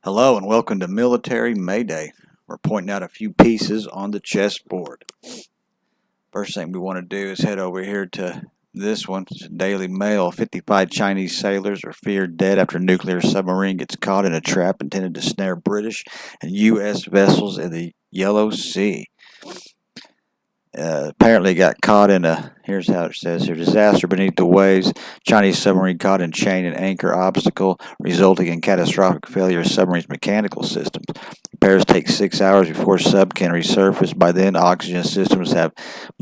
Hello and welcome to Military Mayday. We're pointing out a few pieces on the chessboard. First thing we want to do is head over here to this one. It's a Daily Mail. 55 Chinese sailors are feared dead after nuclear submarine gets caught in a trap intended to snare British and U.S. vessels in the Yellow Sea. Apparently got caught in here's how it says here, disaster beneath the waves. Chinese submarine caught in chain and anchor obstacle, resulting in catastrophic failure of submarine's mechanical systems. Repairs take 6 hours before sub can resurface. By then, oxygen systems have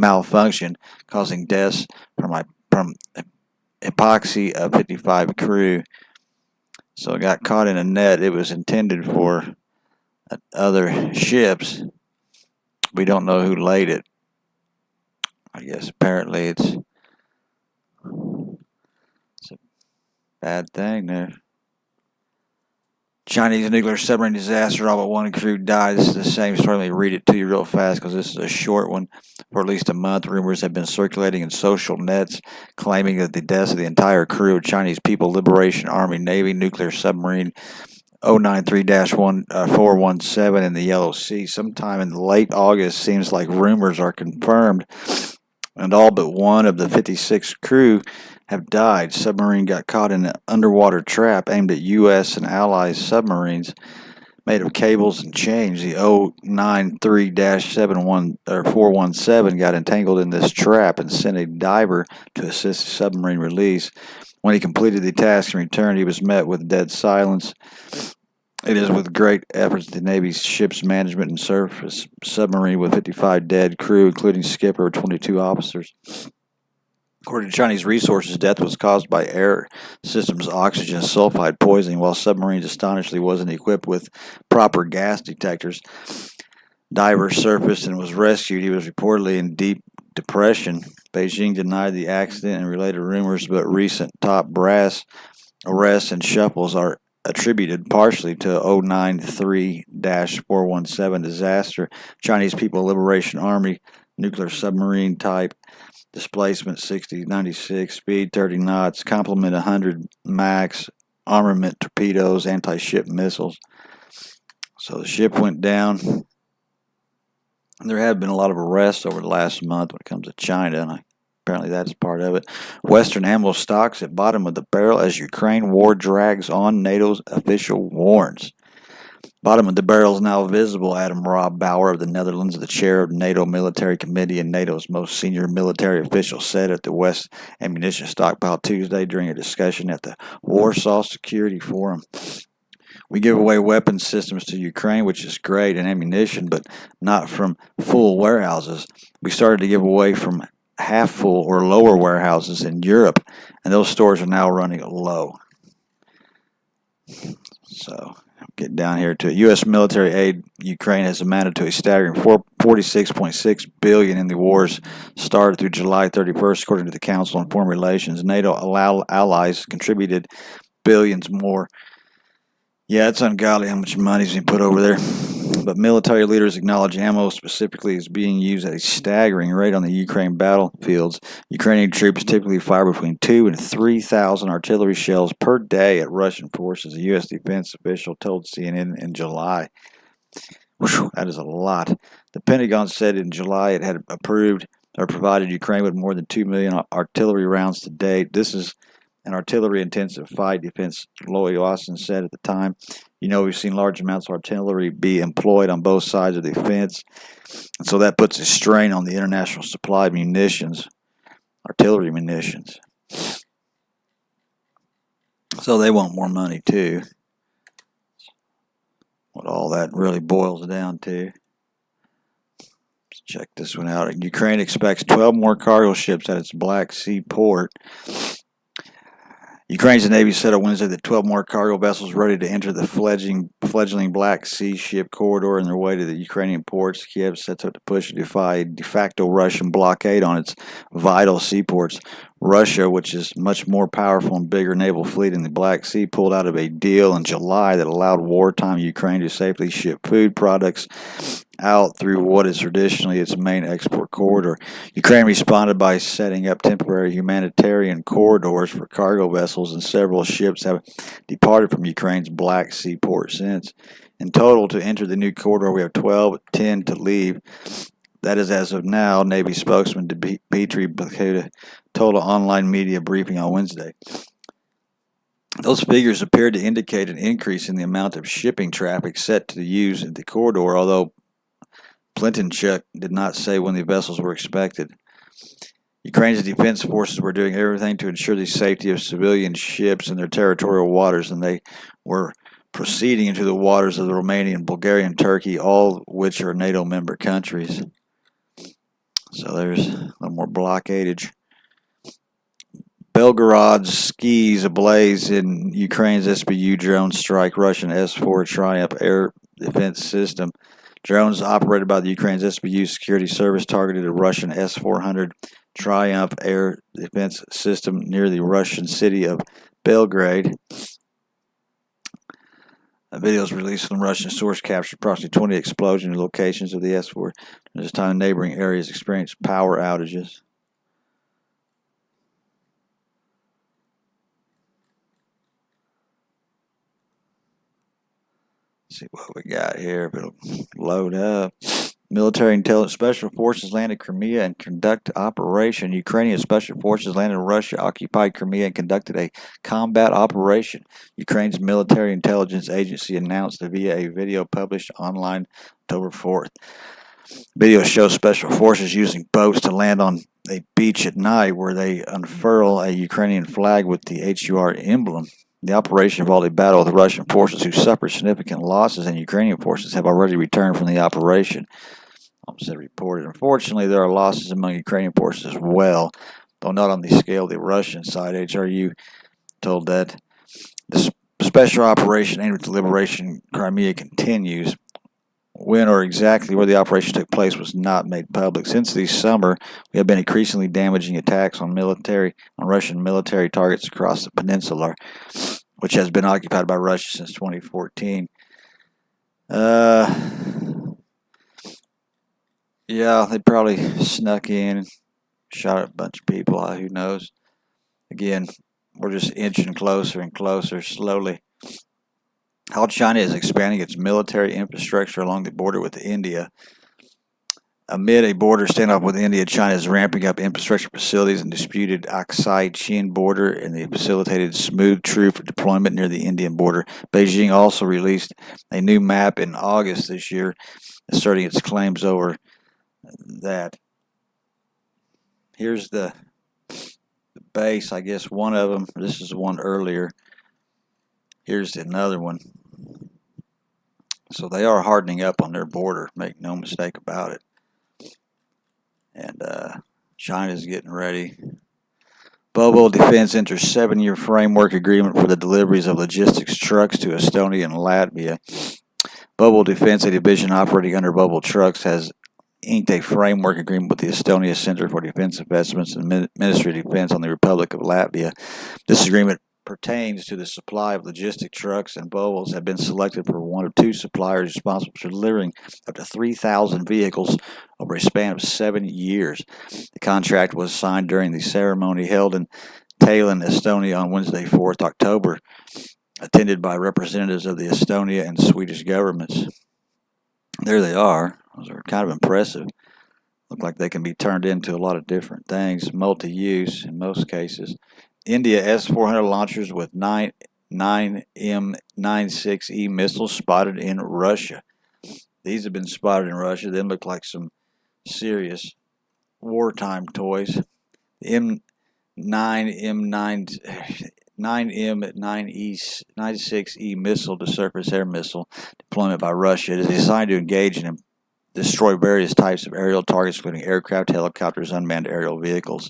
malfunctioned, causing deaths from epoxy of 55 crew. So it got caught in a net. It was intended for other ships. We don't know who laid it. I guess apparently it's a bad thing there. Chinese nuclear submarine disaster, all but one crew died. This is the same story. Let me read it to you real fast because this is a short one. For at least a month, rumors have been circulating in social nets claiming that the deaths of the entire crew of Chinese People Liberation Army Navy nuclear submarine 093-417 in the Yellow Sea sometime in late August. Seems like rumors are confirmed, and all but one of the 56 crew have died. Submarine got caught in an underwater trap aimed at U.S. and Allies submarines made of cables and chains. The 093-417 got entangled in this trap and sent a diver to assist the submarine release. When he completed the task and returned, he was met with dead silence. It is with great efforts the Navy's ships management and surface submarine with 55 dead crew, including skipper and 22 officers. According to Chinese resources, death was caused by air systems oxygen sulfide poisoning, while submarines astonishingly wasn't equipped with proper gas detectors. Diver surfaced and was rescued. He was reportedly in deep depression. Beijing denied the accident and related rumors, but recent top brass arrests and shuffles are attributed partially to 093-417 disaster. Chinese People Liberation Army nuclear submarine type, displacement 60-96, speed 30 knots, complement 100 max, armament torpedoes, anti-ship missiles. So the ship went down. There have been a lot of arrests over the last month when it comes to China, and apparently that is part of it. Western ammo stocks at bottom of the barrel as Ukraine war drags on, NATO's official warns. Bottom of the barrel is now visible, Adam Rob Bauer of the Netherlands, the chair of the NATO Military Committee and NATO's most senior military official, said at the West Ammunition Stockpile Tuesday during a discussion at the Warsaw Security Forum. We give away weapons systems to Ukraine, which is great, and ammunition, but not from full warehouses. We started to give away from half full or lower warehouses in Europe, and those stores are now running low. So, get down here to it. U.S. military aid Ukraine has amounted to a staggering $46.6 billion in the war's start through July 31st, according to the Council on Foreign Relations. NATO allies contributed billions more. Yeah, it's ungodly how much money's being put over there. But military leaders acknowledge ammo specifically is being used at a staggering rate on the Ukraine battlefields. Ukrainian troops typically fire between 2,000 and 3,000 artillery shells per day at Russian forces, a U.S. defense official told CNN in July. Whew, that is a lot. The Pentagon said in July it had approved or provided Ukraine with more than 2 million artillery rounds to date. This is an artillery-intensive fight, Defense Lloyd Austin said at the time. We've seen large amounts of artillery be employed on both sides of the fence, and so that puts a strain on the international supply of munitions, artillery munitions. So they want more money too. What all that really boils down to. Let's check this one out. Ukraine expects 12 more cargo ships at its Black Sea port. Ukraine's Navy said on Wednesday that 12 more cargo vessels ready to enter the fledgling Black Sea ship corridor on their way to the Ukrainian ports. Kiev sets out to push a de facto Russian blockade on its vital seaports. Russia, which is much more powerful and bigger naval fleet in the Black Sea, pulled out of a deal in July that allowed wartime Ukraine to safely ship food products out through what is traditionally its main export corridor. Ukraine responded by setting up temporary humanitarian corridors for cargo vessels, and several ships have departed from Ukraine's Black Sea port since. In total, to enter the new corridor, we have 12, 10 to leave. That is as of now, Navy spokesman Dmitry Bakuta told an online media briefing on Wednesday. Those figures appeared to indicate an increase in the amount of shipping traffic set to use the corridor, although Plentychuk did not say when the vessels were expected. Ukraine's defense forces were doing everything to ensure the safety of civilian ships in their territorial waters, and they were proceeding into the waters of the Romanian, Bulgarian, Turkey, all which are NATO member countries. So there's a little more blockadage. Belgorod's skis ablaze in Ukraine's SBU drone strike Russian S-4 Triumph air defense system. Drones operated by the Ukraine's SBU security service targeted a Russian S-400 Triumph air defense system near the Russian city of Belgrade. A video was released from Russian source captured approximately 20 explosion locations of the S-4. At this time, neighboring areas experienced power outages. See what we got here, if it'll load up. Military intelligence special forces landed Crimea and conduct operation. Ukrainian special forces landed in Russia-occupied Crimea and conducted a combat operation. Ukraine's military intelligence agency announced via a video published online October 4th. Video shows special forces using boats to land on a beach at night where they unfurl a Ukrainian flag with the HUR emblem. The operation involved a battle with Russian forces who suffered significant losses, and Ukrainian forces have already returned from the operation. Said reported. Unfortunately, there are losses among Ukrainian forces as well, though not on the scale of the Russian side. HRU told that the special operation aimed at the liberation of Crimea continues. When or exactly where the operation took place was not made public. Since the summer, we have been increasingly damaging attacks on Russian military targets across the peninsula, which has been occupied by Russia since 2014. Yeah, they probably snuck in, shot at a bunch of people. Who knows? Again, we're just inching closer and closer slowly. How China is expanding its military infrastructure along the border with India. Amid a border standoff with India, China is ramping up infrastructure facilities and disputed Aksai-Chin border and the facilitated smooth troop deployment near the Indian border. Beijing also released a new map in August this year, asserting its claims over that. Here's the base, I guess one of them. This is one earlier. Here's another one. So they are hardening up on their border, make no mistake about it. And China's getting ready. Bobo Defense enters 7-year framework agreement for the deliveries of logistics trucks to Estonia and Latvia. Bobo Defense, a division operating under Bobo Trucks, has inked a framework agreement with the Estonia Center for Defense Investments and Ministry of Defense on the Republic of Latvia. This agreement pertains to the supply of logistic trucks, and Bobos have been selected for one of two suppliers responsible for delivering up to 3,000 vehicles over a span of 7 years. The contract was signed during the ceremony held in Tallinn, Estonia on Wednesday, 4th October, attended by representatives of the Estonia and Swedish governments. There they are. Those are kind of impressive. Look like they can be turned into a lot of different things, multi-use in most cases. India S-400 launchers with 9 M96E missiles spotted in Russia. These have been spotted in Russia. They look like some serious wartime toys. The M9 M96E missile to surface air missile deployment by Russia. It is designed to engage and destroy various types of aerial targets, including aircraft, helicopters, unmanned aerial vehicles.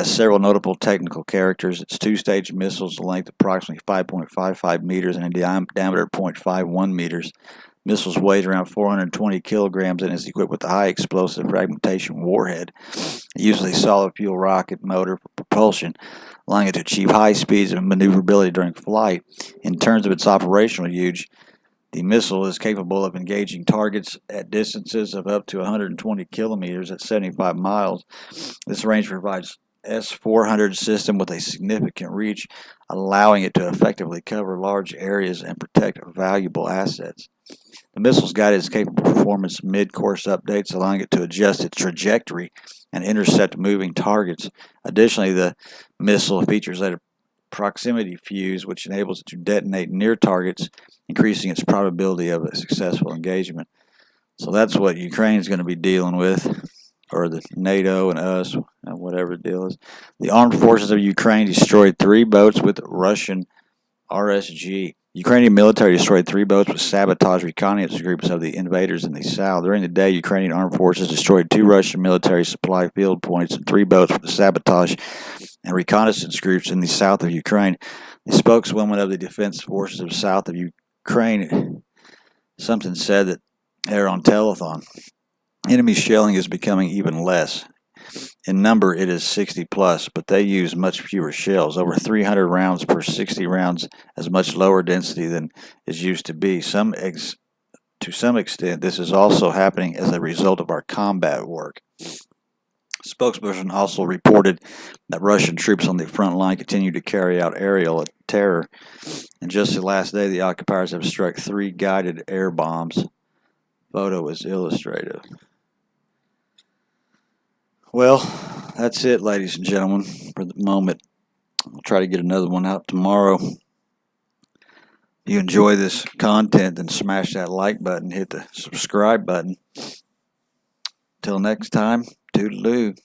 Several notable technical characters. Its two-stage missiles, the length approximately 5.55 meters and a diameter of 0.51 meters. missiles weighed around 420 kilograms and is equipped with a high explosive fragmentation warhead, a usually solid fuel rocket motor for propulsion, allowing it to achieve high speeds and maneuverability during flight. In terms of its operational use, the missile is capable of engaging targets at distances of up to 120 kilometers at 75 miles. This range provides S-400 system with a significant reach, allowing it to effectively cover large areas and protect valuable assets. The missile's guided its capable performance mid-course updates, allowing it to adjust its trajectory and intercept moving targets. Additionally, the missile features a proximity fuse, which enables it to detonate near targets, increasing its probability of a successful engagement. So that's what Ukraine is going to be dealing with, or the NATO and us, whatever the deal is. The armed forces of Ukraine destroyed 3 boats with Russian RSG. Ukrainian military destroyed 3 boats with sabotage reconnaissance groups of the invaders in the south. During the day, Ukrainian armed forces destroyed 2 Russian military supply field points and 3 boats with sabotage and reconnaissance groups in the south of Ukraine. The spokeswoman of the Defense Forces of south of Ukraine something said that they're on telethon. Enemy shelling is becoming even less. In number, it is 60 plus, but they use much fewer shells, over 300 rounds per 60 rounds, as much lower density than is used to be. To some extent, this is also happening as a result of our combat work. Spokesperson also reported that Russian troops on the front line continue to carry out aerial terror. And just the last day, the occupiers have struck 3 guided air bombs. Photo is illustrative. Well, that's it, ladies and gentlemen, for the moment. I'll try to get another one out tomorrow. If you enjoy this content, then smash that like button, hit the subscribe button. Till next time, toodaloo.